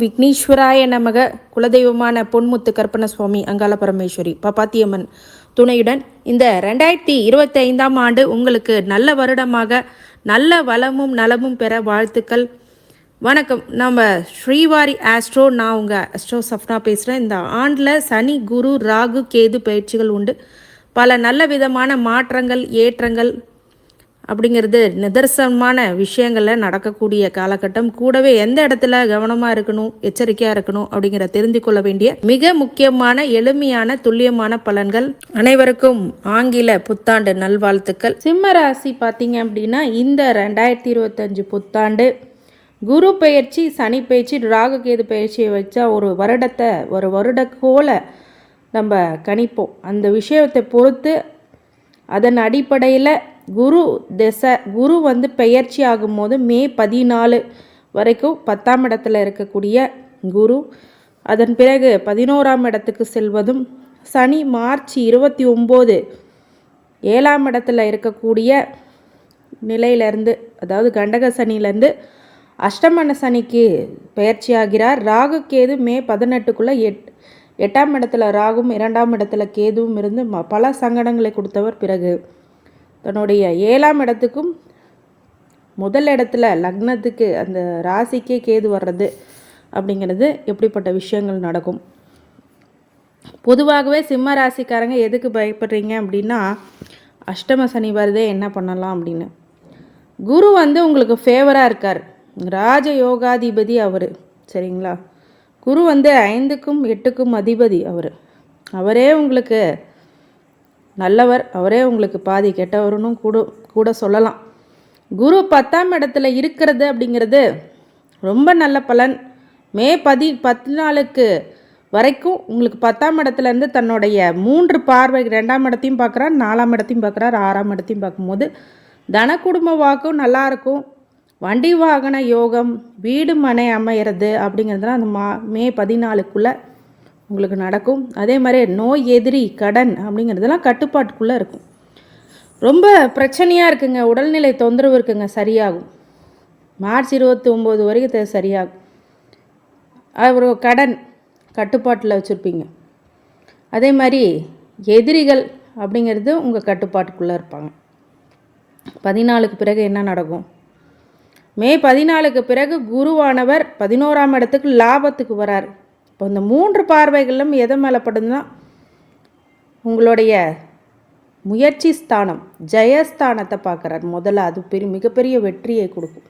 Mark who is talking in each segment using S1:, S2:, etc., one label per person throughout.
S1: விக்னேஸ்வராய நமக. குலதெய்வமான பொன்முத்து கற்பனசுவாமி அங்காள பரமேஸ்வரி பாப்பாத்தியம்மன் துணையுடன் இந்த 2025ஆம் ஆண்டு உங்களுக்கு நல்ல வருடமாக நல்ல வளமும் நலமும் பெற வாழ்த்துக்கள். வணக்கம். நம்ம ஸ்ரீவாரி ஆஸ்ட்ரோ, நான் உங்கள் அஸ்ட்ரோ சஃப்னா பேசுகிறேன். இந்த ஆண்டில் சனி, குரு, ராகு, கேது பயிற்சிகள் உண்டு. பல நல்ல விதமான மாற்றங்கள், ஏற்றங்கள் அப்படிங்கிறது நிதர்சனமான விஷயங்களில் நடக்கக்கூடிய காலகட்டம். கூடவே எந்த இடத்துல கவனமாக இருக்கணும், எச்சரிக்கையாக இருக்கணும் அப்படிங்கிற தெரிந்து கொள்ள வேண்டிய மிக முக்கியமான எளிமையான துல்லியமான பலன்கள். அனைவருக்கும் ஆங்கில புத்தாண்டு நல்வாழ்த்துக்கள். சிம்ம ராசி பார்த்தீங்க அப்படின்னா இந்த 2025 புத்தாண்டு குரு பயிற்சி, சனி பயிற்சி, ராகு கேது பயிற்சியை வச்சா ஒரு வருடக்கோல நம்ம கணிப்போம். அந்த விஷயத்தை பொறுத்து அதன் அடிப்படையில் குரு பெயர்ச்சி ஆகும்போது மே 14 வரைக்கும் 10ஆம் இடத்துல இருக்கக்கூடிய குரு, அதன் பிறகு 11ஆம் இடத்துக்கு செல்வதும், சனி மார்ச் 29 7ஆம் இடத்துல இருக்கக்கூடிய நிலையிலேருந்து, அதாவது கண்டக சனியிலேருந்து அஷ்டமன சனிக்கு பயிற்சி ஆகிறார். ராகு கேது மே 18க்குள்ளே 8ஆம் இடத்துல ராகும் 2ஆம் இடத்துல கேதுவும் இருந்து பல சங்கடங்களை கொடுத்தவர். பிறகு தன்னுடைய 7ஆம் இடத்துக்கும் முதல் இடத்துல லக்னத்துக்கு அந்த ராசிக்கே கேது வர்றது அப்படிங்கிறது எப்படிப்பட்ட விஷயங்கள் நடக்கும். பொதுவாகவே சிம்ம ராசிக்காரங்க எதுக்கு பயப்படுறீங்க அப்படின்னா, அஷ்டம சனி வருதே என்ன பண்ணலாம் அப்படின்னு. குரு உங்களுக்கு ஃபேவராக இருக்கார், ராஜ யோகாதிபதி அவர், சரிங்களா. குரு 5க்கும் 8க்கும் அதிபதி அவரே உங்களுக்கு நல்லவர், அவரே உங்களுக்கு பாதி கெட்டவருன்னு கூட சொல்லலாம். குரு 10ஆம் இடத்துல இருக்கிறது அப்படிங்கிறது ரொம்ப நல்ல பலன். மே 14க்கு வரைக்கும் உங்களுக்கு 10ஆம் இடத்துலேருந்து தன்னுடைய 3 பார்வை 2ஆம் இடத்தையும் பார்க்குறார், 4ஆம் இடத்தையும் பார்க்குறார், 6ஆம் இடத்தையும் பார்க்கும்போது தன குடும்ப வாக்கும் நல்லாயிருக்கும். வண்டி வாகன யோகம், வீடு மனை அமையிறது அப்படிங்கிறதுலாம் அந்த மே 14க்குள்ளே உங்களுக்கு நடக்கும். அதே மாதிரி நோய், எதிரி, கடன் அப்படிங்கிறதெல்லாம் கட்டுப்பாட்டுக்குள்ளே இருக்கும். ரொம்ப பிரச்சனையாக இருக்குங்க, உடல்நிலை தொந்தரவு இருக்குங்க, சரியாகும். மார்ச் 29 வரைக்கும் சரியாகும். ஒரு கடன் கட்டுப்பாட்டில் வச்சுருப்பீங்க. அதே மாதிரி எதிரிகள் அப்படிங்கிறது உங்கள் கட்டுப்பாட்டுக்குள்ளே இருப்பாங்க. 14க்கு பிறகு என்ன நடக்கும்? மே 14க்கு பிறகு குருவானவர் 11ஆம் இடத்துக்கு லாபத்துக்கு வரார். இப்போ இந்த 3 பார்வைகளும் எதை மேலே படுதுன்னா, உங்களுடைய முயற்சி ஸ்தானம், ஜெயஸ்தானத்தை பார்க்குறார் முதல்ல. அது மிகப்பெரிய வெற்றியை கொடுக்கும்.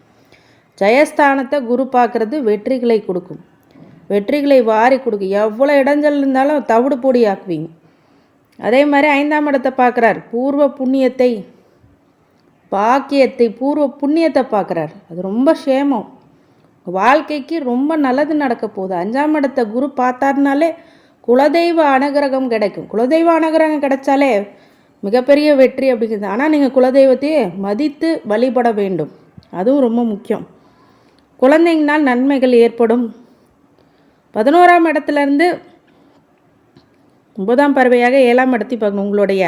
S1: ஜெயஸ்தானத்தை குரு பார்க்குறது வெற்றிகளை கொடுக்கும், வெற்றிகளை வாரி கொடுக்கும். எவ்வளோ இடைஞ்சல் இருந்தாலும் தவிடு பொடி ஆக்குவீங்க. அதே மாதிரி 5ஆம் இடத்தை பார்க்குறார், பூர்வ புண்ணியத்தை, பாக்கியத்தை, பூர்வ புண்ணியத்தை பார்க்குறார். அது ரொம்ப சேமம், வாழ்க்கைக்கு ரொம்ப நல்லது நடக்க போகுது. 5ஆம் இடத்தை குரு பார்த்தாருனாலே குலதெய்வ அனுகிரகம் கிடைக்கும். குலதெய்வ அனுகிரகம் கிடைச்சாலே மிகப்பெரிய வெற்றி அப்படிங்கிறது. ஆனால் நீங்கள் குலதெய்வத்தையே மதித்து வழிபட வேண்டும், அதுவும் ரொம்ப முக்கியம். குழந்தைங்கனால் நன்மைகள் ஏற்படும். 11ஆம் இடத்துலேருந்து 9ஆம் பார்வையாக 7ஆம் இடத்தையும் பார்க்கணும். உங்களுடைய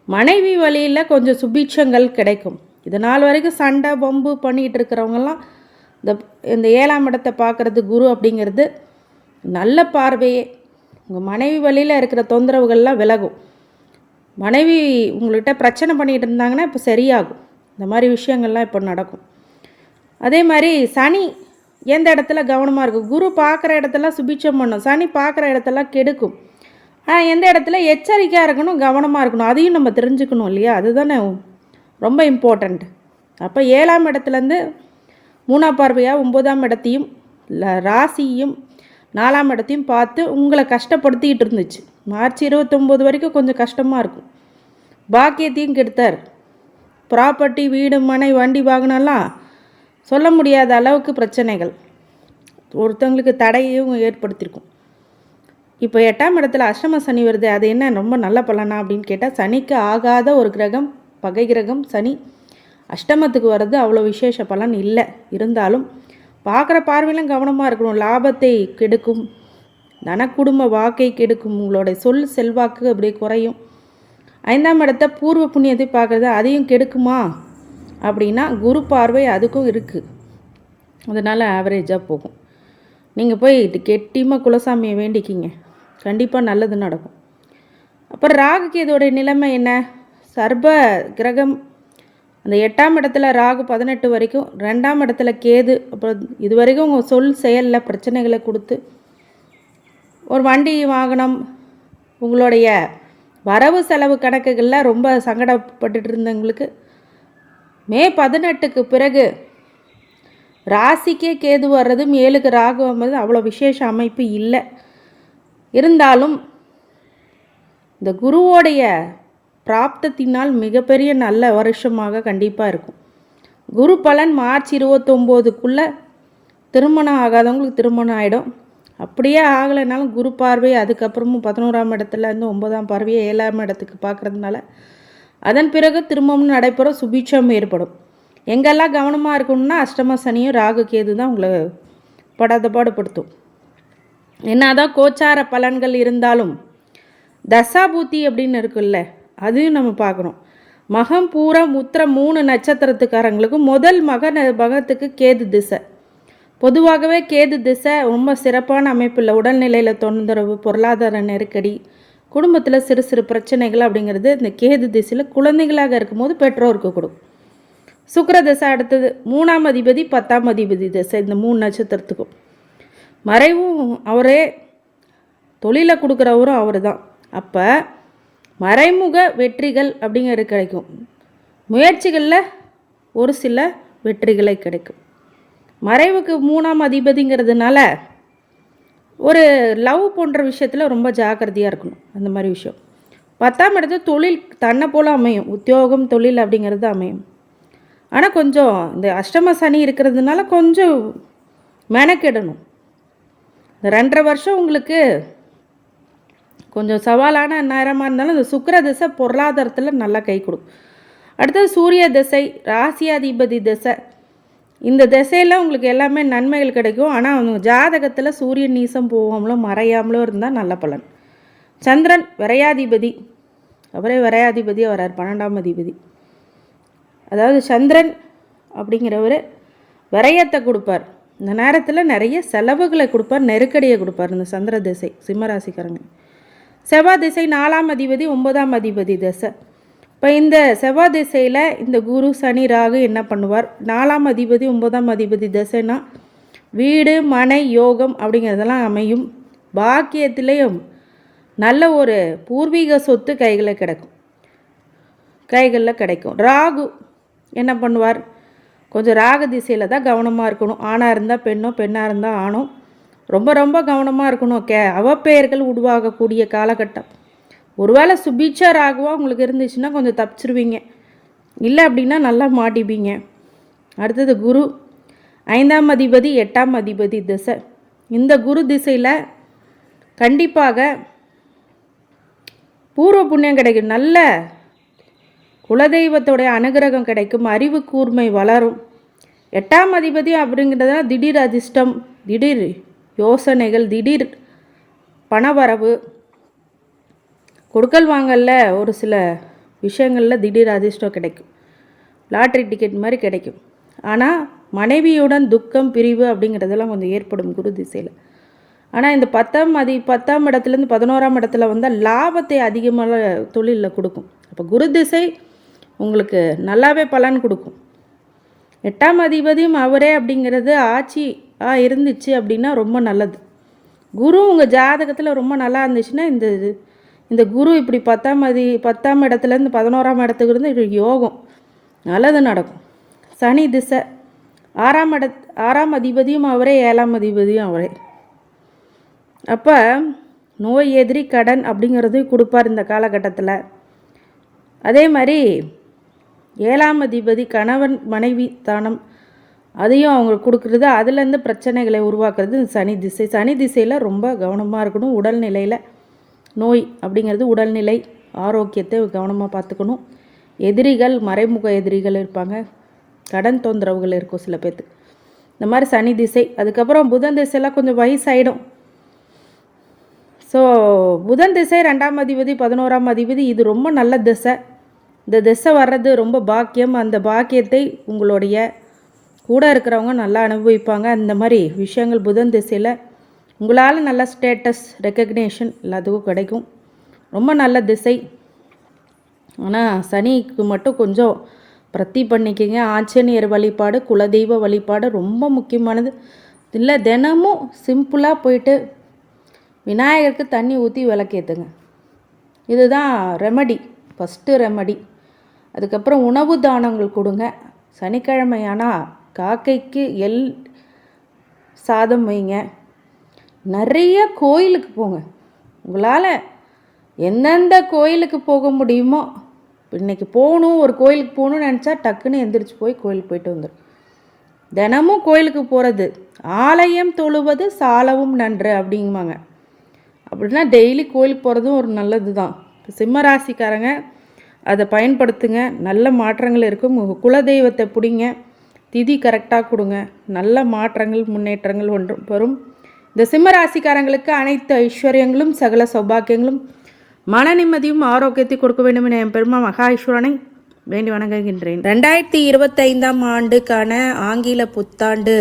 S1: மனைவி வழியில் கொஞ்சம் சுபீட்சங்கள் கிடைக்கும். இதனால் வரைக்கும் சண்டை பம்பு பண்ணிகிட்டு இருக்கிறவங்கெல்லாம் இந்த 7ஆம் இடத்தை பார்க்குறது குரு அப்படிங்கிறது நல்ல பார்வையே. உங்கள் மனைவி வழியில் இருக்கிற தொந்தரவுகள்லாம் விலகும். மனைவி உங்கள்கிட்ட பிரச்சனை பண்ணிகிட்டு இருந்தாங்கன்னா இப்போ சரியாகும். இந்த மாதிரி விஷயங்கள்லாம் இப்போ நடக்கும். அதே மாதிரி சனி எந்த இடத்துல கவனமாக இருக்கும்? குரு பார்க்குற இடத்தெல்லாம் சுபீட்சம் பண்ணும், சனி பார்க்குற இடத்தெல்லாம் கெடுக்கும். எந்த இடத்துல எச்சரிக்கையாக இருக்கணும், கவனமாக இருக்கணும், அதையும் நம்ம தெரிஞ்சுக்கணும் இல்லையா? அதுதானே ரொம்ப இம்பார்ட்டண்ட். அப்போ 7ஆம் இடத்துலேருந்து 3ஆம் பார்வையாக 9ஆம் இடத்தையும் ராசியும் 4ஆம் இடத்தையும் பார்த்து உங்களை கஷ்டப்படுத்திக்கிட்டு இருந்துச்சு. மார்ச் 29 வரைக்கும் கொஞ்சம் கஷ்டமாக இருக்கும். பாக்கியத்தையும் கெடுத்தார். ப்ராப்பர்ட்டி, வீடு மனை வண்டி வாங்கினாலாம் சொல்ல முடியாத அளவுக்கு பிரச்சனைகள், ஒருத்தவங்களுக்கு தடையும் ஏற்படுத்தியிருக்கும். இப்போ 8ஆம் இடத்துல அஷ்டம சனி வருது, அது என்ன ரொம்ப நல்ல பலனா அப்படின்னு கேட்டால், சனிக்கு ஆகாத ஒரு கிரகம், பகை கிரகம் சனி அஷ்டமத்துக்கு வர்றது அவ்வளோ விசேஷ பலன் இல்லை. இருந்தாலும் பார்க்குற பார்வையிலும் கவனமாக இருக்கணும். லாபத்தை கெடுக்கும், தனக்குடும்ப வாக்கை கெடுக்கும், உங்களோட சொல் செல்வாக்கு அப்படியே குறையும். 5ஆம் இடத்தை பூர்வ புண்ணியத்தை பார்க்குறது அதையும் கெடுக்குமா அப்படின்னா, குரு பார்வை அதுக்கும் இருக்குது. அதனால் ஆவரேஜாக போகும். நீங்கள் போய் கெட்டியமாக குலசாமியை வேண்டிக்கிங்க, கண்டிப்பாக நல்லது நடக்கும். அப்புறம் ராகு கேதுவோடைய நிலைமை என்ன? சர்ப கிரகம் அந்த 8ஆம் இடத்துல ராகு 18 வரைக்கும், 2ஆம் இடத்துல கேது. அப்புறம் இது வரைக்கும் உங்கள் சொல் செயலில் பிரச்சனைகளை கொடுத்து ஒரு வண்டி வாகனம், உங்களுடைய வரவு செலவு கணக்குகளில் ரொம்ப சங்கடப்பட்டுட்டு இருந்தவங்களுக்கு மே 18க்கு பிறகு ராசிக்கே கேது வர்றது, 7க்கு ராகு வர்றது அவ்வளோ விசேஷ அமைப்பு இல்லை. இருந்தாலும் இந்த குருவோடைய பிராப்தத்தினால் மிகப்பெரிய நல்ல வருஷமாக கண்டிப்பாக இருக்கும். குரு பலன் மார்ச் 29க்குள்ளே திருமணம் ஆகாதவங்களுக்கு திருமணம் ஆகிடும். அப்படியே ஆகலைனாலும் குரு பார்வை அதுக்கப்புறமும் 11ஆம் இடத்துல இருந்து 9ஆம் பார்வையை 7ஆம் இடத்துக்கு பார்க்குறதுனால அதன் பிறகு திரும்பவும் நடைபெற சுபீட்சம் ஏற்படும். எங்கெல்லாம் கவனமாக இருக்கணும்னா அஷ்டம சனியும் ராகு கேது தான் உங்களை பாடுபடுத்தும். என்னதான் கோச்சார பலன்கள் இருந்தாலும் தசாபூத்தி அப்படின்னு இருக்குல்ல, அதையும் நம்ம பார்க்குறோம். மகம் பூரம் உத்திரம் 3 நட்சத்திரத்துக்காரங்களுக்கு முதல் மகத்துக்கு கேது திசை. பொதுவாகவே கேது திசை ரொம்ப சிறப்பான அமைப்பில் உடல்நிலையில் தொந்தரவு, பொருளாதார நெருக்கடி, குடும்பத்தில் சிறு சிறு பிரச்சனைகள் அப்படிங்கிறது இந்த கேது திசையில் குழந்தைகளாக இருக்கும்போது பெற்றோருக்கு கொடுக்கும். சுக்கிர திசை அடுத்தது 3ஆம் அதிபதி 10ஆம் அதிபதி திசை. இந்த 3 நட்சத்திரத்துக்கும் மறைவும் அவரே, தொழிலை கொடுக்குறவரும் அவர் தான். அப்போ மறைமுக வெற்றிகள் அப்படிங்கிறது கிடைக்கும். முயற்சிகளில் ஒரு சில வெற்றிகளை கிடைக்கும். மறைவுக்கு 3ஆம் அதிபதிங்கிறதுனால ஒரு லவ் போன்ற விஷயத்தில் ரொம்ப ஜாக்கிரதையாக இருக்கணும். அந்த மாதிரி விஷயம். 10ஆம் இடத்துல தொழில் தன்னை போல் அமையும், உத்தியோகம் தொழில் அப்படிங்கிறது அமையும். ஆனால் கொஞ்சம் இந்த அஷ்டம சனி இருக்கிறதுனால கொஞ்சம் மெனக்கெடணும். இந்த 2.5 வருஷம் உங்களுக்கு கொஞ்சம் சவாலான நேரமாக இருந்தாலும் இந்த சுக்கிர திசை பொருளாதாரத்தில் நல்லா கை கொடுக்கும். அடுத்தது சூரிய திசை, ராசியாதிபதி திசை. இந்த திசையில் உங்களுக்கு எல்லாமே நன்மைகள் கிடைக்கும். ஆனால் அவங்க ஜாதகத்தில் சூரியன் நீசம் போகாமலோ மறையாமலோ இருந்தால் நல்ல பலன். சந்திரன் விரையாதிபதி, அவரே விரையாதிபதியாக வரார், 12ஆம் அதிபதி. அதாவது சந்திரன் அப்படிங்கிறவர் விரயத்தை கொடுப்பார். இந்த நேரத்தில் நிறைய செலவுகளை கொடுப்பார், நெருக்கடியை கொடுப்பார் இந்த சந்திர திசை சிம்மராசிக்காரங்க. செவ்வாய் திசை 4ஆம் அதிபதி 9ஆம் அதிபதி திசை. இப்போ இந்த செவ்வாய் திசையில் இந்த குரு சனி ராகு என்ன பண்ணுவார்? 4ஆம் அதிபதி 9ஆம் அதிபதி திசைனா வீடு மனை யோகம் அப்படிங்கிறதெல்லாம் அமையும். பாக்கியத்திலையும் நல்ல ஒரு பூர்வீக சொத்து கைகளில் கிடைக்கும். ராகு என்ன பண்ணுவார்? கொஞ்சம் ராகு திசையில் தான் கவனமாக இருக்கணும். ஆணாக இருந்தால் பெண்ணோ, பெண்ணாக இருந்தால் ஆணோ ரொம்ப ரொம்ப கவனமாக இருக்கணும். அவப்பெயர்கள் உருவாகக்கூடிய காலகட்டம். ஒருவேளை சுபீட்சா ராகுவா உங்களுக்கு இருந்துச்சுன்னா கொஞ்சம் தப்பிச்சிருவீங்க, இல்லை அப்படின்னா நல்லா மாட்டிப்பீங்க. அடுத்தது குரு 5ஆம் அதிபதி 8ஆம் அதிபதி திசை. இந்த குரு திசையில் கண்டிப்பாக பூர்வ புண்ணியம் கிடைக்கும், நல்ல குலதெய்வத்தோடைய அனுகிரகம் கிடைக்கும், அறிவு கூர்மை வளரும். 8ஆம் அதிபதி அப்படிங்கிறதுனா திடீர் அதிர்ஷ்டம், திடீர் யோசனைகள், திடீர் பணவரவு, கொடுக்கல் வாங்கல ஒரு சில விஷயங்களில் திடீர் அதிர்ஷ்டம் கிடைக்கும், லாட்ரி டிக்கெட் மாதிரி கிடைக்கும். ஆனால் மனைவியுடன் துக்கம் பிரிவு அப்படிங்கிறதெல்லாம் கொஞ்சம் ஏற்படும் குரு திசையில். ஆனால் இந்த 10ஆம் இடத்துலேருந்து 11ஆம் இடத்துல வந்தால் லாபத்தை அதிகமாக தொழிலில் கொடுக்கும். அப்போ குரு திசை உங்களுக்கு நல்லாவே பலன் கொடுக்கும். 8ஆம் அதிபதியும் அவரே அப்படிங்கிறது ஆட்சி இருந்துச்சு அப்படின்னா ரொம்ப நல்லது. குரு உங்கள் ஜாதகத்தில் ரொம்ப நல்லா இருந்துச்சுன்னா இந்த குரு இப்படி 10ஆம் இடத்துலேருந்து 11ஆம் இடத்துக்கு இருந்து இது யோகம் நல்லது நடக்கும். சனி திசை 6ஆம் அதிபதியும் அவரே, 7ஆம் அதிபதியும் அவரே. அப்போ நோய் எதிரி கடன் அப்படிங்கிறது கொடுப்பார் இந்த காலகட்டத்தில். அதே மாதிரி 7ஆம் அதிபதி கணவன் மனைவி தானம் அதையும் அவங்க கொடுக்குறது, அதுலேருந்து பிரச்சனைகளை உருவாக்குறது சனி திசை. சனி திசையில் ரொம்ப கவனமாக இருக்கணும். உடல்நிலையில் நோய் அப்படிங்கிறது உடல்நிலை ஆரோக்கியத்தை கவனமாக பார்த்துக்கணும். எதிரிகள், மறைமுக எதிரிகள் இருப்பாங்க, கடன் தொந்தரவுகள் இருக்கும் சில பேர்த்துக்கு. இந்த மாதிரி சனி திசை. அதுக்கப்புறம் புதன் திசையெல்லாம் கொஞ்சம் வயசாயிடும். ஸோ புதன் திசை 2ஆம் அதிபதி 11ஆம் அதிபதி, இது ரொம்ப நல்ல திசை. இந்த திசை வர்றது ரொம்ப பாக்கியம். அந்த பாக்கியத்தை உங்களுடைய கூட இருக்கிறவங்க நல்லா அனுபவிப்பாங்க. அந்த மாதிரி விஷயங்கள் புதன் திசையில் உங்களால் நல்ல ஸ்டேட்டஸ் ரெக்கக்னேஷன் எல்லாத்துக்கும் கிடைக்கும். ரொம்ப நல்ல திசை. ஆனால் சனிக்கு மட்டும் கொஞ்சம் பிரத்தி பண்ணிக்கிங்க. ஆஞ்சநேயர் வழிபாடு, குலதெய்வ வழிபாடு ரொம்ப முக்கியமானது. இல்லை தினமும் சிம்பிளாக போயிட்டு விநாயகருக்கு தண்ணி ஊற்றி விளக்கேற்றுங்க. இதுதான் ரெமடி, ஃபஸ்ட்டு ரெமடி. அதுக்கப்புறம் உணவு தானங்கள் கொடுங்க. சனிக்கிழமையானால் காக்கைக்கு சாதம் வைங்க. நிறைய கோயிலுக்கு போங்க. உங்களால் எந்தெந்த கோயிலுக்கு போக முடியுமோ, இன்றைக்கி போகணும், ஒரு கோயிலுக்கு போகணுன்னு நினச்சா டக்குன்னு எந்திரிச்சு போய் கோயிலுக்கு போயிட்டு வந்துடும். தினமும் கோயிலுக்கு போகிறது, ஆலயம் தொழுவது சாலவும் நன்று அப்படிங்குவாங்க. அப்படின்னா டெய்லி கோயிலுக்கு போகிறதும் ஒரு நல்லது தான். சிம்மராசிக்காரங்க அதை பயன்படுத்துங்க. நல்ல மாற்றங்கள் இருக்கும். உங்கள் குலதெய்வத்தை பிடிங்க, திதி கரெக்டாக கொடுங்க. நல்ல மாற்றங்கள், முன்னேற்றங்கள் ஒன்றும் வரும். இந்த சிம்மராசிக்காரங்களுக்கு அனைத்து ஐஸ்வர்யங்களும் சகல சௌபாக்கியங்களும் மன நிம்மதியும் ஆரோக்கியத்தை கொடுக்க வேண்டும் என என் பெருமா மகா ஈஸ்வரனை வேண்டி வணங்குகின்றேன். 2025ஆம் ஆண்டுக்கான ஆங்கில புத்தாண்டு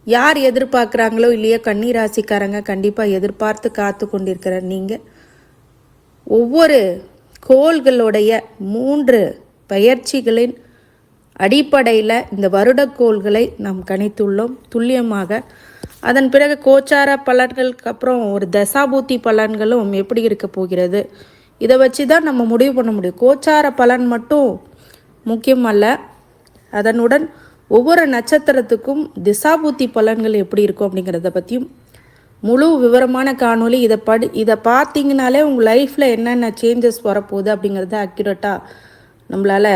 S1: யார் எதிர்பார்க்குறாங்களோ இல்லையோ கன்னிராசிக்காரங்க கண்டிப்பாக எதிர்பார்த்து காத்து கொண்டிருக்கிற நீங்கள் ஒவ்வொரு கோள்களுடைய 3 பயிற்சிகளின் அடிப்படையில் இந்த வருடக்கோள்களை நாம் கணித்துள்ளோம் துல்லியமாக. அதன் பிறகு கோச்சார பலன்களுக்கு அப்புறம் ஒரு தசாபூத்தி பலன்களும் எப்படி இருக்க போகிறது, இதை வச்சு தான் நம்ம முடிவு பண்ண முடியும். கோச்சார பலன் மட்டும் முக்கியம் அல்ல, அதனுடன் ஒவ்வொரு நட்சத்திரத்துக்கும் திசாபூத்தி பலன்கள் எப்படி இருக்கும் அப்படிங்கிறத பற்றியும் முழு விவரமான காணொலி. இதை பார்த்தீங்கனாலே உங்கள் லைஃப்பில் என்னென்ன சேஞ்சஸ் வரப்போகுது அப்படிங்கிறத அக்யூரேட்டாக நம்மளால்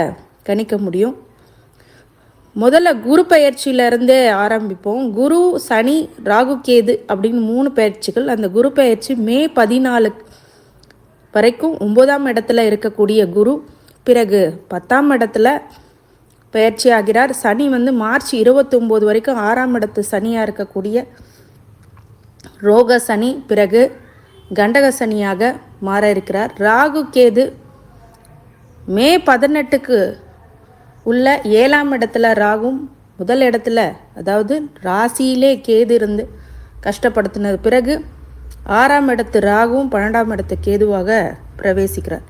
S1: கணிக்க முடியும். முதல்ல குரு பயிற்சியிலேருந்தே ஆரம்பிப்போம். குரு, சனி, ராகு, கேது அப்படின்னு 3 பயிற்சிகள். அந்த குரு பயிற்சி மே 14 வரைக்கும் 9ஆம் இடத்துல இருக்கக்கூடிய குரு பிறகு 10ஆம் இடத்துல பயிற்சி ஆகிறார். சனி மார்ச் 29 வரைக்கும் 6ஆம் இடத்து சனியாக இருக்கக்கூடிய ரோக சனி பிறகு கண்டக சனியாக மாற இருக்கிறார். ராகு கேது மே 18க்கு உள்ள 7ஆம் இடத்துல ராகும், முதல் இடத்துல அதாவது ராசியிலே கேது இருந்து கஷ்டப்படுத்தினது பிறகு 6ஆம் இடத்து ராகுவும் 12ஆம் இடத்து கேதுவாக பிரவேசிக்கிறார்.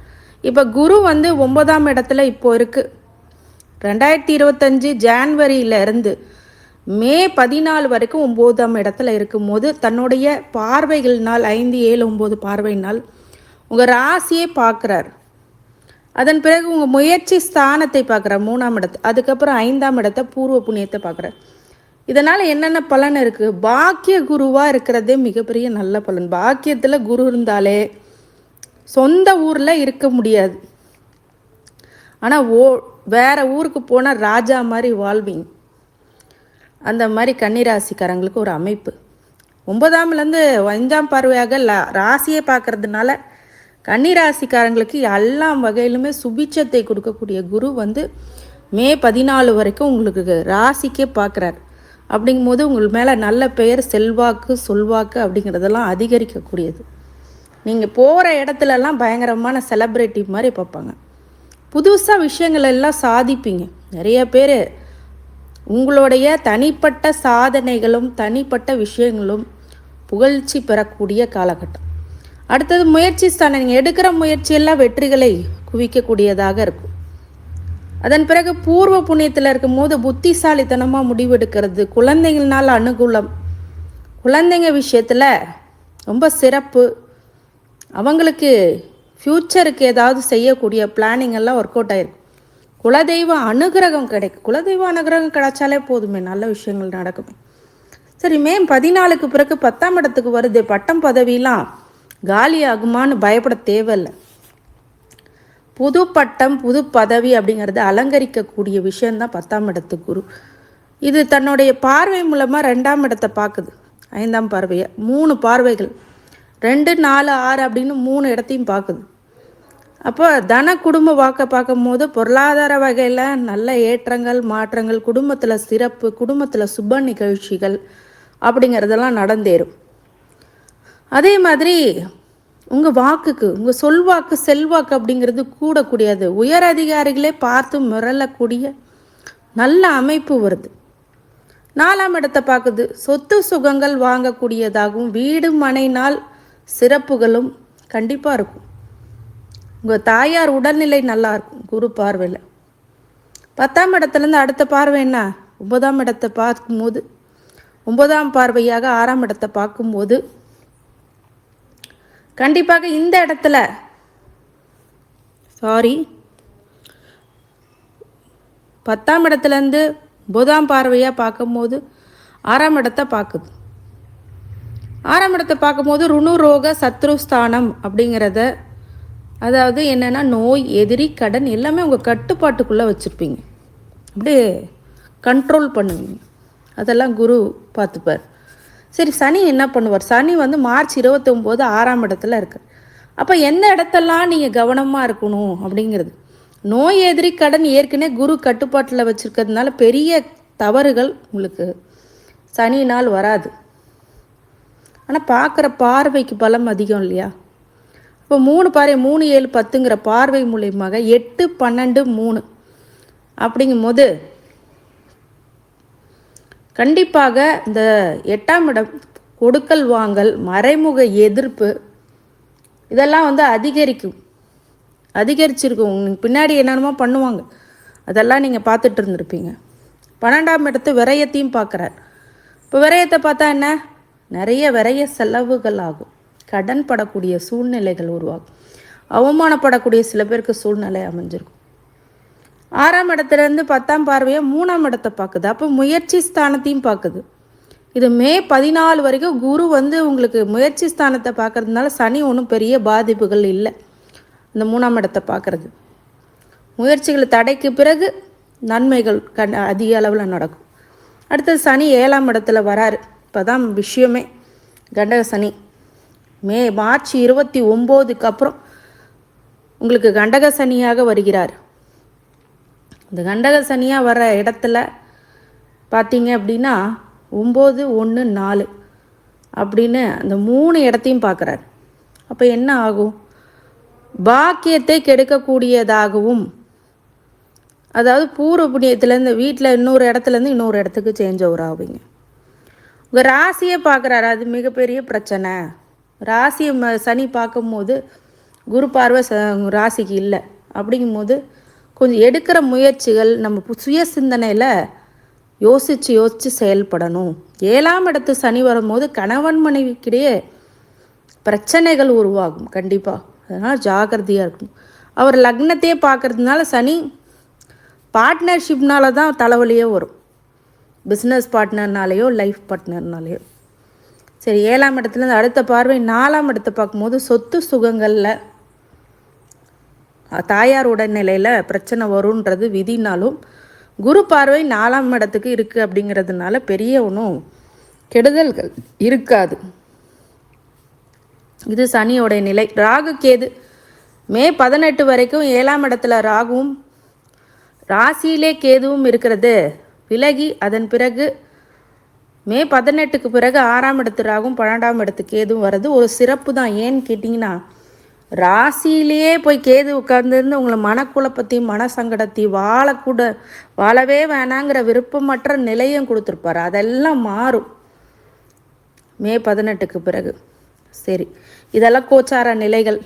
S1: இப்போ குரு 9ஆம் இடத்துல இப்போ இருக்குது. 2025 ஜான்வரியிலேருந்து மே 14 வரைக்கும் 9ஆம் இடத்துல இருக்கும்போது தன்னுடைய பார்வைகள்னால் 5, 7, 9 பார்வையினால் உங்கள் ராசியை பார்க்குறார். அதன் பிறகு உங்கள் முயற்சி ஸ்தானத்தை பார்க்குறார் 3ஆம் இடத்தை. அதுக்கப்புறம் 5ஆம் இடத்தை பூர்வ புண்ணியத்தை பார்க்குறார். இதனால் என்னென்ன பலன் இருக்குது? பாக்கிய குருவாக இருக்கிறதே மிகப்பெரிய நல்ல பலன். பாக்கியத்தில் குரு இருந்தாலே சொந்த ஊரில் இருக்க முடியாது, ஆனால் வேறு ஊருக்கு போனால் ராஜா மாதிரி வாழ்வீங்க. அந்த மாதிரி கன்னிராசிக்காரங்களுக்கு ஒரு அமைப்பு. 9ஆம்லேருந்து 5ஆம் பார்வையாக ராசியை பார்க்கறதுனால கன்னிராசிக்காரங்களுக்கு எல்லா வகையிலுமே சுபிட்சத்தை கொடுக்கக்கூடிய குரு மே 14 வரைக்கும் உங்களுக்கு ராசிக்கே பார்க்குறாரு. அப்படிங்கும்போது உங்கள் மேலே நல்ல பெயர், செல்வாக்கு, சொல்வாக்கு அப்படிங்கிறதெல்லாம் அதிகரிக்கக்கூடியது. நீங்கள் போகிற இடத்துலலாம் பயங்கரமான செலிப்ரிட்டி மாதிரி பார்ப்பாங்க. புதுசாக விஷயங்கள் எல்லாம் சாதிப்பீங்க. நிறைய பேர் உங்களுடைய தனிப்பட்ட சாதனைகளும் தனிப்பட்ட விஷயங்களும் புகழ்ச்சி பெறக்கூடிய காலகட்டம். அடுத்தது முயற்சி ஸ்தானம். நீங்கள் எடுக்கிற முயற்சியெல்லாம் வெற்றிகளை குவிக்கக்கூடியதாக இருக்கும். அதன் பிறகு பூர்வ புண்ணியத்தில் இருக்கும்போது புத்திசாலித்தனமாக முடிவெடுக்கிறது, குழந்தைங்களால் அனுகூலம், குழந்தைங்க விஷயத்தில் ரொம்ப சிறப்பு, அவங்களுக்கு ஃப்யூச்சருக்கு ஏதாவது செய்யக்கூடிய பிளானிங் எல்லாம் ஒர்க் அவுட் ஆகிருக்கும். குலதெய்வ அனுகிரகம் கிடைக்கும். குலதெய்வ அனுகிரகம் கிடைச்சாலே போதுமே, நல்ல விஷயங்கள் நடக்குமே. சரி, மே 14க்கு பிறகு 10ஆம் இடத்துக்கு வருது. பட்டம் பதவியெலாம் காலி ஆகுமான்னு பயப்பட தேவையில்லை. புது பட்டம், புது பதவி அப்படிங்கிறது அலங்கரிக்கக்கூடிய விஷயந்தான் 10ஆம் இடத்து குரு. இது தன்னுடைய பார்வை மூலமாக 2ஆம் இடத்தை பார்க்குது. 5ஆம் பார்வையை 3 பார்வைகள் 2, 4, 6 அப்படின்னு 3 இடத்தையும் பார்க்குது. அப்போ தன குடும்ப வாக்கை பார்க்கும் போது பொருளாதார வகையில் நல்ல ஏற்றங்கள், மாற்றங்கள், குடும்பத்தில் சிறப்பு, குடும்பத்தில் சுப நிகழ்ச்சிகள் அப்படிங்கிறதெல்லாம் நடந்தேறும். அதே மாதிரி உங்கள் வாக்குக்கு, உங்கள் சொல்வாக்கு, செல்வாக்கு அப்படிங்கிறது கூடக்கூடியது. உயர் அதிகாரிகளே பார்த்து மிரளக்கூடிய நல்ல அமைப்பு வருது. 4ஆம் இடத்தை பார்க்குது. சொத்து சுகங்கள் வாங்கக்கூடியதாகவும் வீடு மனைனால் சிறப்புகளும் கண்டிப்பாக இருக்கும். உங்கள் தாயார் உடல்நிலை நல்லா இருக்கும் குரு பார்வையில். 10ஆம் இடத்துலேருந்து அடுத்த பார்வை என்ன? 9ஆம் இடத்தை பார்க்கும்போது, 9ஆம் பார்வையாக 6ஆம் இடத்தை பார்க்கும்போது கண்டிப்பாக இந்த இடத்துல 10ஆம் இடத்துலேருந்து 9ஆம் பார்வையாக பார்க்கும்போது 6ஆம் இடத்தை பார்க்குது. 6ஆம் இடத்தை பார்க்கும்போது ருணு ரோக சத்ருஸ்தானம் அப்படிங்கிறத, அதாவது என்னென்னா நோய், எதிரி, கடன் எல்லாமே உங்கள் கட்டுப்பாட்டுக்குள்ளே வச்சுருப்பீங்க. அப்படியே கண்ட்ரோல் பண்ணுவீங்க. அதெல்லாம் குரு பார்த்துப்பார். சரி, சனி என்ன பண்ணுவார்? சனி வந்து மார்ச் 29 6ஆம் இடத்துல இருக்கு. அப்போ எந்த இடத்தெல்லாம் நீங்கள் கவனமாக இருக்கணும் அப்படிங்கிறது, நோய், எதிரி, கடன் ஏற்கனவே குரு கட்டுப்பாட்டில் வச்சுருக்கிறதுனால பெரிய தவறுகள் உங்களுக்கு சனினால் வராது. ஆனால் பார்க்குற பார்வைக்கு பலம் அதிகம் இல்லையா? இப்போ 3 பார்வை 3 7 10ங்கிற பார்வை மூலியமாக 8 12 3 அப்படிங்கும்போது கண்டிப்பாக இந்த 8ஆம் இடம் கொடுக்கல் வாங்கல், மறைமுக எதிர்ப்பு இதெல்லாம் வந்து அதிகரிச்சிருக்கும். உங்களுக்கு பின்னாடி என்னென்னமோ பண்ணுவாங்க, அதெல்லாம் நீங்கள் பார்த்துட்டு இருந்திருப்பீங்க. 12ஆம் இடத்து விரயத்தையும் பார்க்குறார். இப்போ விரயத்தை பார்த்தா என்ன? நிறைய விரய செலவுகள் ஆகும், கடன் படக்கூடிய சூழ்நிலைகள் உருவாகும், அவமானப்படக்கூடிய சில பேருக்கு சூழ்நிலை அமைஞ்சிருக்கும். 6ஆம் இடத்துலேருந்து 10ஆம் பார்வையாக 3ஆம் இடத்தை பார்க்குது. அப்போ முயற்சி ஸ்தானத்தையும் பார்க்குது. இது மே 14 வரைக்கும் குரு வந்து உங்களுக்கு முயற்சி ஸ்தானத்தை பார்க்கறதுனால சனி ஒன்றும் பெரிய பாதிப்புகள் இல்லை. இந்த 3ஆம் இடத்தை பார்க்குறது முயற்சிகள் தடைக்கு பிறகு நன்மைகள் அதிக அளவில் நடக்கும். அடுத்தது சனி 7ஆம் இடத்துல வராரு. இப்போ தான் விஷயமே. கண்டக சனி மார்ச் 29க்கு அப்புறம் உங்களுக்கு கண்டக சனியாக வருகிறார். இந்த கண்டக சனியாக வர இடத்துல பார்த்தீங்க அப்படின்னா 9 1 4 அப்படின்னு அந்த 3 இடத்தையும் பார்க்குறாரு. அப்போ என்ன ஆகும்? பாக்கியத்தை கெடுக்கக்கூடியதாகவும், அதாவது பூர்வ புண்ணியத்துலேருந்து வீட்டில் இன்னொரு இடத்துலேருந்து இன்னொரு இடத்துக்கு சேஞ்ச் ஓவர் ஆவீங்க. உங்கள் ராசியை பார்க்குறாரு, அது மிகப்பெரிய பிரச்சனை. ராசியை சனி பார்க்கும்போது குரு பார்வை ராசிக்கு இல்லை. அப்படிங்கும்போது கொஞ்சம் எடுக்கிற முயற்சிகள் நம்ம சுய சிந்தனையில் யோசித்து செயல்படணும். 7ஆம் இடத்து சனி வரும்போது கணவன் மனைவிக்கிடையே பிரச்சனைகள் உருவாகும் கண்டிப்பாக. அதனால் ஜாகிரதையாக இருக்கணும். அவர் லக்னத்தையே பார்க்கறதுனால சனி பார்ட்னர்ஷிப்னால தான் தலைவலியே வரும், பிஸ்னஸ் பார்ட்னர்னாலேயோ லைஃப் பார்ட்னர்னாலேயோ. சரி, 7ஆம் இடத்துலேருந்து அடுத்த பார்வை 4ஆம் இடத்தை பார்க்கும்போது சொத்து சுகங்களில் தாயார் உடல்நிலையில் பிரச்சனை வரும்ன்றது விதினாலும் குரு பார்வை 4ஆம் இடத்துக்கு இருக்குது அப்படிங்கிறதுனால பெரிய ஒன்றும் கெடுதல்கள் இருக்காது. இது சனியோடைய நிலை. ராகு கேது மே 18 வரைக்கும் 7ஆம் இடத்துல ராகுவும் ராசியிலே கேதுவும் இருக்கிறது விலகி, அதன் பிறகு மே 18க்கு பிறகு 6ஆம் இடத்து ராகும் 12ஆம் இடத்து கேதுவும் வர்றது ஒரு சிறப்பு தான். ஏன்னு கேட்டிங்கன்னா, ராசியிலேயே போய் கேது உட்கார்ந்துருந்து உங்களை மனக்குழப்பத்தையும் மனசங்கடத்தையும் வாழவே வேணாங்கிற விருப்பமற்ற நிலையும் கொடுத்துருப்பாரு. அதெல்லாம் மாறும் மே 18க்கு பிறகு. சரி, இதெல்லாம் கோச்சார நிலைகள்,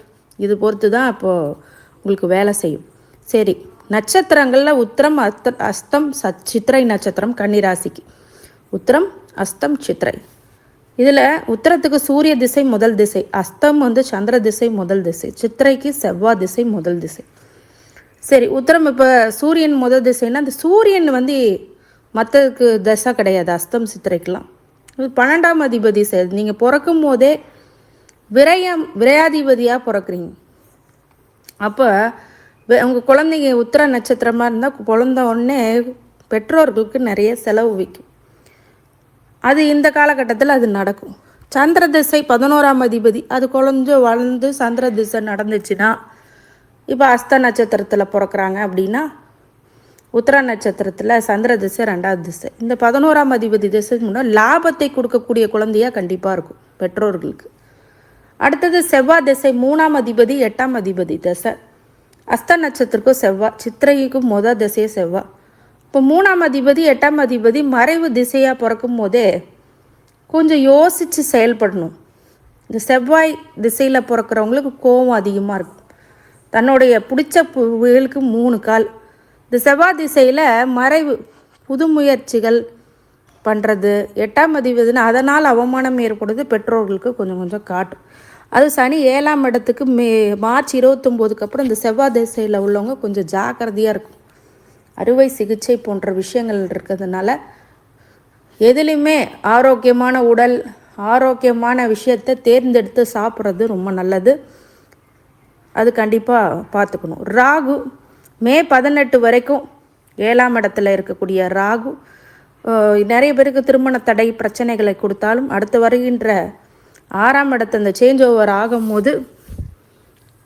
S1: இது பொறுத்து தான் இப்போது உங்களுக்கு வேலை செய்யும். சரி, நட்சத்திரங்களில் உத்திரம் அஸ்தம் சித்திரை நட்சத்திரம் கன்னிராசிக்கு. உத்திரம் அஸ்தம் சித்திரை. இதில் உத்திரத்துக்கு சூரிய திசை முதல் திசை, அஸ்தம் வந்து சந்திர திசை முதல் திசை, சித்திரைக்கு செவ்வாய் திசை முதல் திசை. சரி, உத்திரம் இப்போ சூரியன் முதல் திசைன்னா அந்த சூரியன் வந்து மற்றதுக்கு திசை கிடையாது. அஸ்தம் சித்திரைக்கெலாம் இது 12ஆம் அதிபதி சார். நீங்கள் பிறக்கும் போதே விரையாதிபதியாக பிறக்கிறீங்க. அப்போ உங்கள் குழந்தைங்க உத்திர நட்சத்திரமாக இருந்தால் குழந்த உடனே பெற்றோர்களுக்கு நிறைய செலவு வைக்கும். அது இந்த காலகட்டத்தில் அது நடக்கும். சந்திர திசை 11ஆம் அதிபதி, அது கொஞ்சம் வளர்ந்து சந்திர திசை நடந்துச்சுன்னா, இப்போ அஸ்த நட்சத்திரத்தில் பிறக்கிறாங்க அப்படின்னா உத்திர நட்சத்திரத்தில் சந்திர திசை 2வது திசை. இந்த 11ஆம் அதிபதி திசை முன்னாடி லாபத்தை கொடுக்கக்கூடிய குழந்தையாக கண்டிப்பாக இருக்கும் பெற்றோர்களுக்கு. அடுத்தது செவ்வாய் திசை 3ஆம் அதிபதி 8ஆம் அதிபதி திசை. அஸ்த நட்சத்திரக்கும் செவ்வாய், சித்திரைக்கும் முதல் திசையே செவ்வாய். இப்போ 3ஆம் அதிபதி 8ஆம் அதிபதி மறைவு திசையாக பிறக்கும் போதே கொஞ்சம் யோசித்து செயல்படணும். இந்த செவ்வாய் திசையில் பிறக்கிறவங்களுக்கு கோபம் அதிகமாக இருக்கும். தன்னுடைய பிடிச்ச புயலுக்கு 3 கால். இந்த செவ்வாய் திசையில் மறைவு புது முயற்சிகள் பண்ணுறது 8ஆம் அதிபதினா அதனால் அவமானம் ஏற்படுது, பெற்றோர்களுக்கு கொஞ்சம் கொஞ்சம் காட்டும். அது சனி 7ஆம் இடத்துக்கு மார்ச் 29க்கு அப்புறம் இந்த செவ்வாய் திசையில் உள்ளவங்க கொஞ்சம் ஜாக்கிரதையாக இருக்கும். அறுவை சிகிச்சை போன்ற விஷயங்கள் இருக்கிறதுனால எதுலேயுமே ஆரோக்கியமான உடல், ஆரோக்கியமான விஷயத்தை தேர்ந்தெடுத்து சாப்பிட்றது ரொம்ப நல்லது. அது கண்டிப்பாக பார்த்துக்கணும். ராகு மே 18 வரைக்கும் 7ஆம் இடத்துல இருக்கக்கூடிய ராகு நிறைய பேருக்கு திருமண தடை பிரச்சனைகளை கொடுத்தாலும் அடுத்து வருகின்ற 6ஆம் இடத்து இந்த சேஞ்ச் ஓவர் ஆகும்போது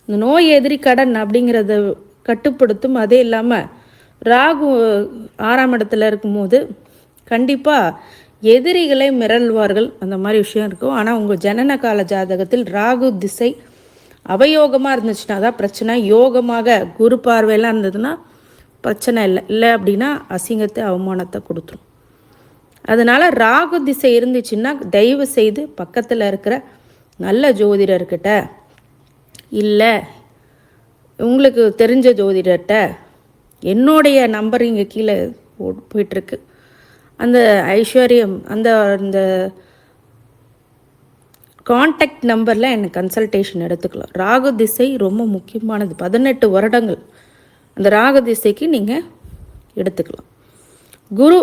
S1: இந்த நோய் எதிரி கடன் அப்படிங்கிறத கட்டுப்படுத்தும். அதே இல்லாமல் ராகு 6ஆம் இடத்துல இருக்கும்போது கண்டிப்பாக எதிரிகளை மிரள்வார்கள், அந்த மாதிரி விஷயம் இருக்கும். ஆனால் உங்கள் ஜனன கால ஜாதகத்தில் ராகு திசை அவயோகமாக இருந்துச்சுன்னா தான் பிரச்சனை. யோகமாக குரு பார்வையெல்லாம் இருந்ததுன்னா பிரச்சனை இல்லை அப்படின்னா அசிங்கத்தை அவமானத்தை கொடுத்துரும். அதனால் ராகு திசை இருந்துச்சுன்னா தயவு செய்து பக்கத்தில் இருக்கிற நல்ல ஜோதிடர்கிட்ட இல்லை உங்களுக்கு தெரிஞ்ச ஜோதிடர்கிட்ட என்னுடைய நம்பர் இங்கே கீழே போயிட்டுருக்கு, அந்த ஐஸ்வர்யம் அந்த கான்டாக்ட் நம்பரில் எனக்கு கன்சல்டேஷன் எடுத்துக்கலாம். ராகு திசை ரொம்ப முக்கியமானது. 18 வருடங்கள் அந்த ராகு திசைக்கு நீங்கள் எடுத்துக்கலாம். குரு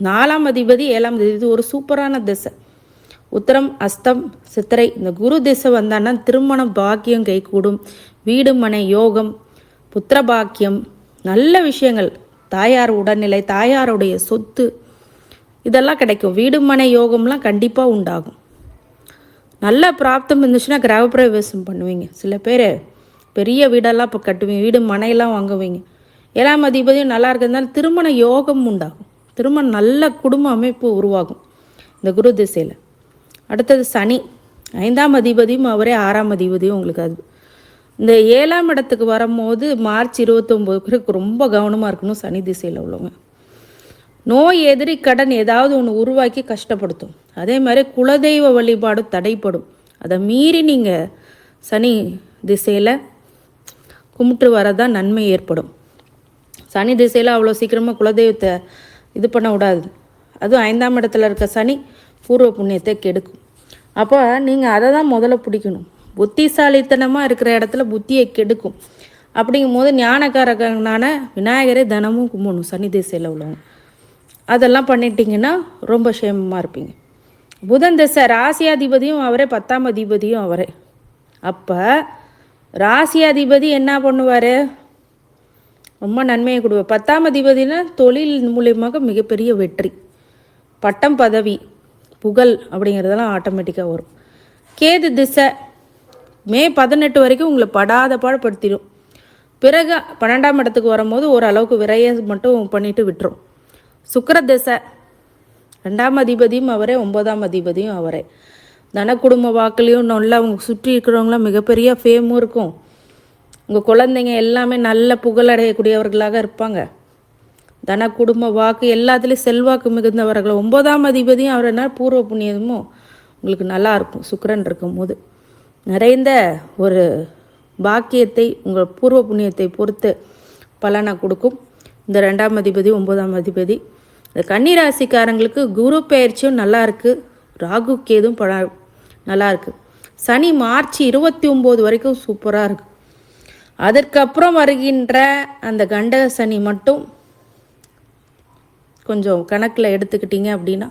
S1: 4ஆம் அதிபதி 7ஆம் அதிபதி இது ஒரு சூப்பரான திசை. உத்திரம் அஸ்தம் சித்திரை இந்த குரு திசை வந்தான்னா திருமண பாக்கியம் கைகூடும், வீடு மனை யோகம், புத்திர பாக்கியம், நல்ல விஷயங்கள், தாயார் உடல்நிலை, தாயாருடைய சொத்து இதெல்லாம் கிடைக்கும். வீடு மனை யோகம்லாம் கண்டிப்பாக உண்டாகும். நல்ல பிராப்தம் இருந்துச்சுன்னா கிரகப்பிரவேசம் பண்ணுவீங்க. சில பேர் பெரிய வீடெல்லாம் இப்போ கட்டுவீங்க, வீடு மனையெல்லாம் வாங்குவீங்க. 7ஆம் அதிபதியும் நல்லா இருக்கிறதுனால திருமண யோகம் உண்டாகும், திருமணம் நல்ல குடும்ப அமைப்பு உருவாகும் இந்த குரு திசையில். அடுத்தது சனி 5ஆம் அதிபதியும் அவரே 6ஆம் அதிபதியும் உங்களுக்கு அது இந்த 7ஆம் இடத்துக்கு வரும்போது மார்ச் 29க்கு ரொம்ப கவனமாக இருக்கணும். சனி திசையில் உள்ளவங்க நோய் எதிரி கடன் ஏதாவது ஒன்று உருவாக்கி கஷ்டப்படுத்தும். அதே மாதிரி குலதெய்வ வழிபாடு தடைப்படும். அதை மீறி நீங்கள் சனி திசையில் கும்பிட்டு வரதான் நன்மை ஏற்படும். சனி திசையில் அவ்வளோ சீக்கிரமாக குலதெய்வத்தை இது பண்ண விடாது. அதுவும் 5ஆம் இடத்துல இருக்க சனி பூர்வ புண்ணியத்தை கெடுக்கும். அப்போ நீங்கள் அதை தான் முதல்ல பிடிக்கணும். புத்திசாலித்தனமாக இருக்கிற இடத்துல புத்தியை கெடுக்கும். அப்படிங்கும் போது ஞானக்காரகனான விநாயகரை தினமும் கும்பிடணும் சனி திசையில் உள்ளவங்க. அதெல்லாம் பண்ணிட்டீங்கன்னா ரொம்ப சேமமாக இருப்பீங்க. புதன் திசை ராசியாதிபதியும் அவரே 10ஆம் அதிபதியும் அவரே. அப்போ ராசியாதிபதி என்ன பண்ணுவார், ரொம்ப நன்மையை கொடுவார். 10ஆம் அதிபதினா தொழில் மூலியமாக மிகப்பெரிய வெற்றி, பட்டம் பதவி புகழ் அப்படிங்கிறதெல்லாம் ஆட்டோமேட்டிக்காக வரும். கேது திசை மே 18 வரைக்கும் உங்களை படாத பாடுபடுத்திடும். பிறகு 12ஆம் இடத்துக்கு வரும்போது ஓரளவுக்கு விரைய மட்டும் பண்ணிட்டு விட்டுரும். சுக்கிர திசை 2ஆம் அதிபதியும் அவரே 9ஆம் அதிபதியும் அவரே. தன குடும்ப வாக்குலையும் நல்லா அவங்க சுற்றி இருக்கிறவங்களாம் மிகப்பெரிய ஃபேமும் இருக்கும். உங்கள் குழந்தைங்க எல்லாமே நல்ல புகழடையக்கூடியவர்களாக இருப்பாங்க. தன குடும்ப வாக்கு எல்லாத்துலேயும் செல்வாக்கு மிகுந்தவர்கள். 9ஆம் அதிபதியும் அவர்னா பூர்வ புண்ணியமும் உங்களுக்கு நல்லா இருக்கும். சுக்கிரன் இருக்கும்போது நிறைந்த ஒரு பாக்கியத்தை உங்கள் பூர்வ புண்ணியத்தை பொறுத்து பலனை கொடுக்கும். இந்த 2ஆம் அதிபதி 9ஆம் அதிபதி. இந்த கன்னிராசிக்காரங்களுக்கு குரு பயிற்சியும் நல்லா இருக்குது, ராகு கேதும் நல்லா இருக்குது. சனி மார்ச் 29 வரைக்கும் சூப்பராக இருக்குது. அதற்கப்புறம் வருகின்ற அந்த கண்டக சனி மட்டும் கொஞ்சம் கணக்கில் எடுத்துக்கிட்டிங்க அப்படின்னா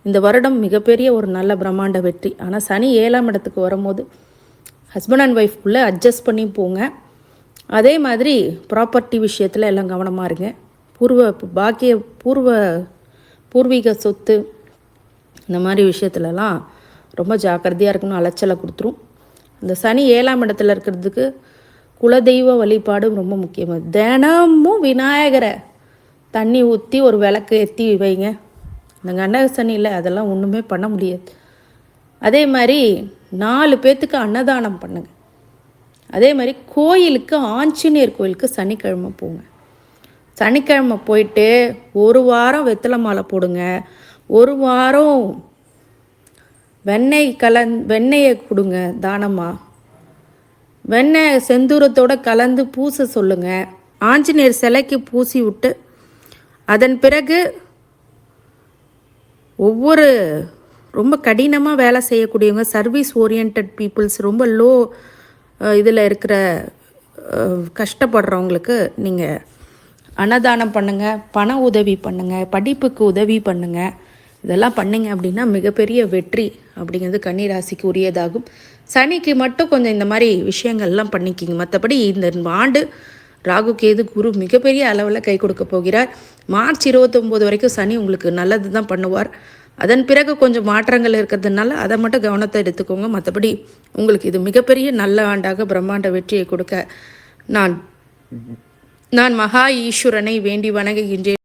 S1: இந்த வருடம் மிகப்பெரிய ஒரு நல்ல பிரம்மாண்ட வெற்றி. ஆனால் சனி 7ஆம் இடத்துக்கு வரும்போது ஹஸ்பண்ட் அண்ட் ஒய்ஃப்குள்ளே அட்ஜஸ்ட் பண்ணி போங்க. அதே மாதிரி ப்ராப்பர்ட்டி விஷயத்தில் எல்லாம் கவனமாக இருங்க. பூர்வீக சொத்து இந்த மாதிரி விஷயத்துலலாம் ரொம்ப ஜாக்கிரதையாக இருக்கணும், அலைச்சலை கொடுத்துரும். இந்த சனி 7ஆம் இடத்துல இருக்கிறதுக்கு குலதெய்வ வழிபாடு ரொம்ப முக்கியமாக. தினமும் விநாயகரை தண்ணி ஊற்றி ஒரு விளக்கு ஏற்றி வைங்க. இந்த கண்டக சனியில் அதெல்லாம் ஒன்றுமே பண்ண முடியாது. அதே மாதிரி 4 பேர்த்துக்கு அன்னதானம் பண்ணுங்க. அதே மாதிரி கோயிலுக்கு ஆஞ்சநேயர் கோயிலுக்கு சனிக்கிழமை போங்க. சனிக்கிழமை போயிட்டு ஒரு வாரம் வெத்தலை மாலை போடுங்க, ஒரு வாரம் வெண்ணெயை கொடுங்க தானமாக, வெண்ணெய் செந்தூரத்தோடு கலந்து பூச சொல்லுங்கள். ஆஞ்சநேயர் சிலைக்கு பூசி விட்டு அதன் பிறகு ஒவ்வொரு ரொம்ப கடினமாக வேலை செய்யக்கூடியவங்க, சர்வீஸ் ஓரியன்ட் பீப்புள்ஸ், ரொம்ப லோ இதில் இருக்கிற கஷ்டப்படுறவங்களுக்கு நீங்கள் அன்னதானம் பண்ணுங்கள், பண உதவி பண்ணுங்கள், படிப்புக்கு உதவி பண்ணுங்கள். இதெல்லாம் பண்ணிங்க அப்படின்னா மிகப்பெரிய வெற்றி அப்படிங்கிறது கன்னிராசிக்கு உரியதாகும். சனிக்கு மட்டும் கொஞ்சம் இந்த மாதிரி விஷயங்கள்லாம் பண்ணிக்கிங்க. மற்றபடி இந்த ஆண்டு ராகு கேது குரு மிகப்பெரிய அளவில் கை கொடுக்க போகிறார். மார்ச் 29 வரைக்கும் சனி உங்களுக்கு நல்லது தான் பண்ணுவார். அதன் பிறகு கொஞ்சம் மாற்றங்கள் இருக்கிறதுனால அதை மட்டும் கவனத்தை எடுத்துக்கோங்க. மற்றபடி உங்களுக்கு இது மிகப்பெரிய நல்ல ஆண்டாக பிரம்மாண்ட வெற்றியை கொடுக்க நான் மகா ஈஸ்வரனை வேண்டி வணங்குகின்றேன்.